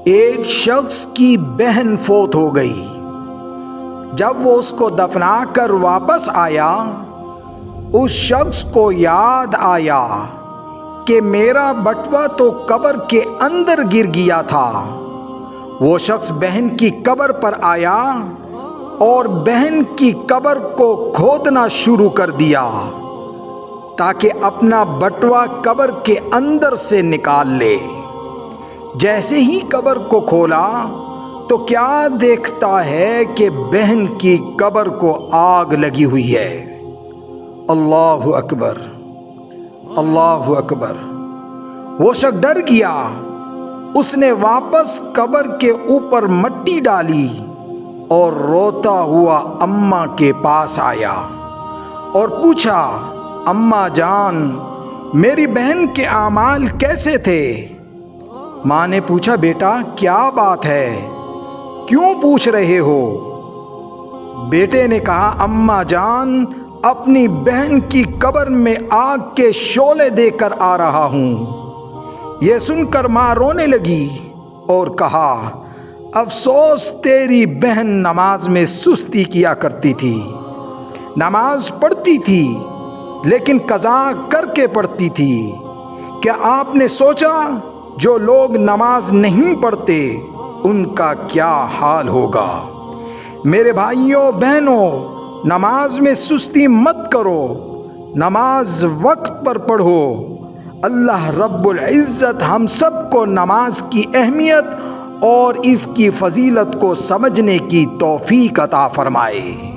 ایک شخص کی بہن فوت ہو گئی۔ جب وہ اس کو دفنا کر واپس آیا، اس شخص کو یاد آیا کہ میرا بٹوا تو قبر کے اندر گر گیا تھا۔ وہ شخص بہن کی قبر پر آیا اور بہن کی قبر کو کھودنا شروع کر دیا تاکہ اپنا بٹوا قبر کے اندر سے نکال لے۔ جیسے ہی قبر کو کھولا تو کیا دیکھتا ہے کہ بہن کی قبر کو آگ لگی ہوئی ہے۔ اللہ اکبر، اللہ اکبر۔ وہ شخص ڈر گیا۔ اس نے واپس قبر کے اوپر مٹی ڈالی اور روتا ہوا اماں کے پاس آیا اور پوچھا، اماں جان، میری بہن کے اعمال کیسے تھے؟ ماں نے پوچھا، بیٹا کیا بات ہے، کیوں پوچھ رہے ہو؟ بیٹے نے کہا، اماں جان، اپنی بہن کی قبر میں آگ کے شعلے دے کر آ رہا ہوں۔ یہ سن کر ماں رونے لگی اور کہا، افسوس تیری بہن نماز میں سستی کیا کرتی تھی، نماز پڑھتی تھی لیکن قضا کر کے پڑھتی تھی۔ کیا آپ نے سوچا جو لوگ نماز نہیں پڑھتے ان کا کیا حال ہوگا؟ میرے بھائیوں بہنوں، نماز میں سستی مت کرو، نماز وقت پر پڑھو۔ اللہ رب العزت ہم سب کو نماز کی اہمیت اور اس کی فضیلت کو سمجھنے کی توفیق عطا فرمائے۔